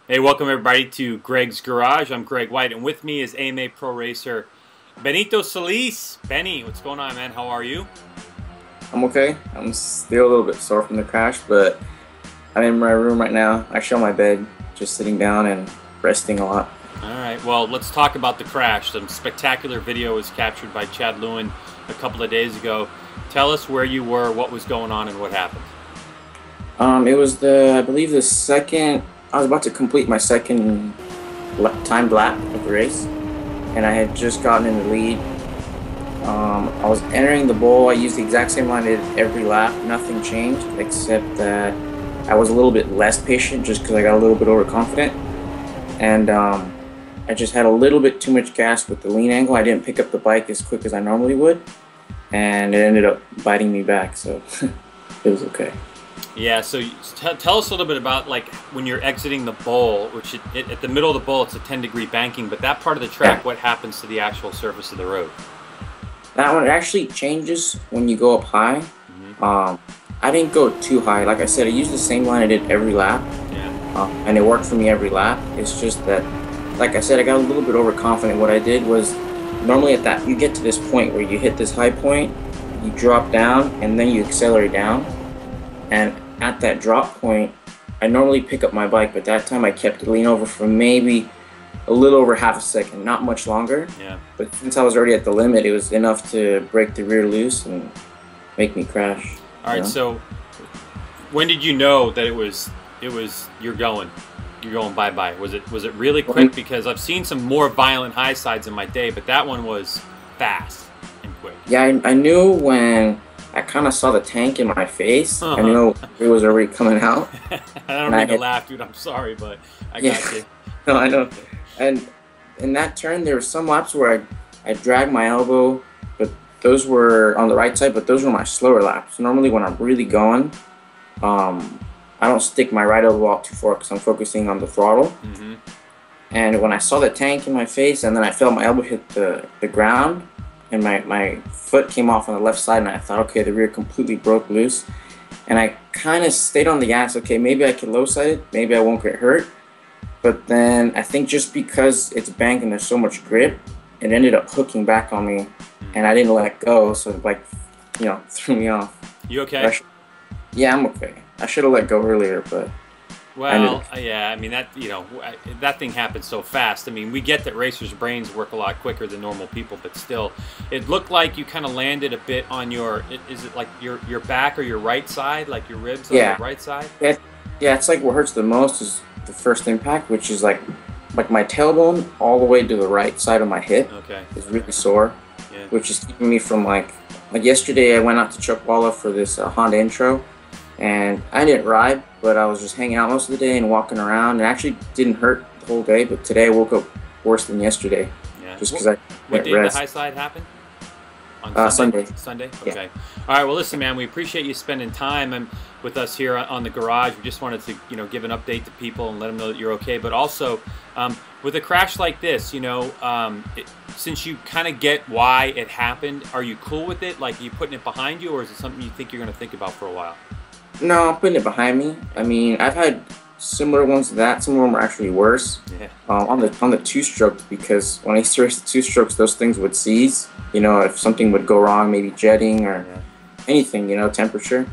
Hey, welcome everybody to Greg's Garage. I'm Greg White, and with me is AMA Pro Racer Benny Solis. Benny, what's going on, man? How are you? I'm okay. I'm still a little bit sore from the crash, but I'm in my room right now, actually on my bed, just sitting down and resting a lot. All right, well, let's talk about the crash. Some spectacular video was captured by Chad Lewin a couple of days ago. Tell us where you were, what was going on, and what happened. It was I believe the second, I was about to complete my second timed lap of the race, and I had just gotten in the lead. I was entering the bowl. I used the exact same line I did every lap. Nothing changed except that I was a little bit less patient just because I got a little bit overconfident, and I just had a little bit too much gas with the lean angle. I didn't pick up the bike as quick as I normally would, and it ended up biting me back, so it was okay. Yeah, so tell us a little bit about, like, when you're exiting the bowl, which at the middle of the bowl, it's a 10-degree banking, but that part of the track, what happens to the actual surface of the road? That one actually changes when you go up high. I didn't go too high. Like I said, I used the same line I did every lap, and it worked for me every lap. It's just that, like I said, I got a little bit overconfident. What I did was, normally at that, you get to this point where you hit this high point, you drop down, and then you accelerate down. And at that drop point, I normally pick up my bike, but that time I kept it lean over for maybe a little over half a second, not much longer. Yeah. But since I was already at the limit, it was enough to break the rear loose and make me crash. All right, so when did you know that it was you're going bye-bye? Was it really quick? Because I've seen some more violent high sides in my day, but that one was fast and quick. Yeah, I knew when I kind of saw the tank in my face. I knew it was already coming out. I don't mean to laugh, dude. I'm sorry, but I got you. No, I know. And in that turn, there were some laps where I dragged my elbow, but those were on the right side, but those were my slower laps. Normally when I'm really going, I don't stick my right elbow out too far because I'm focusing on the throttle. And when I saw the tank in my face and then I felt my elbow hit the ground, and my foot came off on the left side, and I thought, okay, the rear completely broke loose. And I kind of stayed on the gas. Okay, maybe I can low side it, maybe I won't get hurt. But then I think just because it's banked and there's so much grip, it ended up hooking back on me, and I didn't let go, so it, like, you know, threw me off. You okay? Yeah, I'm okay. I should have let go earlier, but well, yeah, I mean, that, you know, that thing happened so fast. I mean, we get that racers' brains work a lot quicker than normal people, but still, it looked like you kind of landed a bit on your, is it like your back or your right side, like your ribs on the right side? Yeah, it's like what hurts the most is the first impact, which is like my tailbone all the way to the right side of my hip is really sore, which is keeping me from like yesterday I went out to Chuckwalla for this Honda intro, and I didn't ride, but I was just hanging out most of the day and walking around, and it actually didn't hurt the whole day, but today I woke up worse than yesterday. Yeah. Just because I What day did the high side happen? On Sunday. Sunday? Okay. Yeah. All right, well, listen, man, we appreciate you spending time with us here on the garage. We just wanted to, you know, give an update to people and let them know that you're okay, but also with a crash like this, you know, since you kind of get why it happened, are you cool with it? Like, are you putting it behind you, or is it something you think you're going to think about for a while? No, I'm putting it behind me. I mean, I've had similar ones to that. Some of them were actually worse. Yeah. On the two-strokes, because when I used to race the two-strokes, those things would seize. You know, if something would go wrong, maybe jetting or anything, you know, temperature.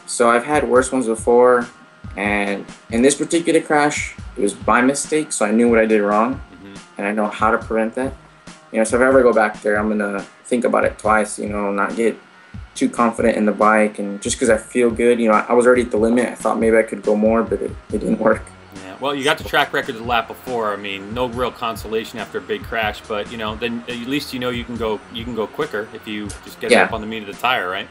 So I've had worse ones before, and in this particular crash, it was by mistake, so I knew what I did wrong, and I know how to prevent that. You know, so if I ever go back there, I'm gonna think about it twice. You know, not get too confident in the bike, and just because I feel good, you know, I was already at the limit. I thought maybe I could go more, but it didn't work. Yeah, well, you got the track record the lap before. I mean, no real consolation after a big crash, but you know, then at least you know you can go quicker if you just get up on the meat of the tire, right?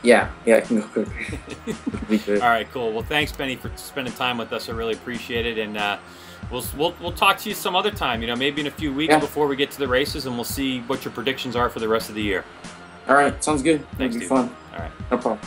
Yeah, I can go quicker. All right, cool. Well, thanks, Benny, for spending time with us. I really appreciate it, and we'll talk to you some other time. You know, maybe in a few weeks before we get to the races, and we'll see what your predictions are for the rest of the year. All right, sounds good. Thanks, It'll be fun. All right. No problem.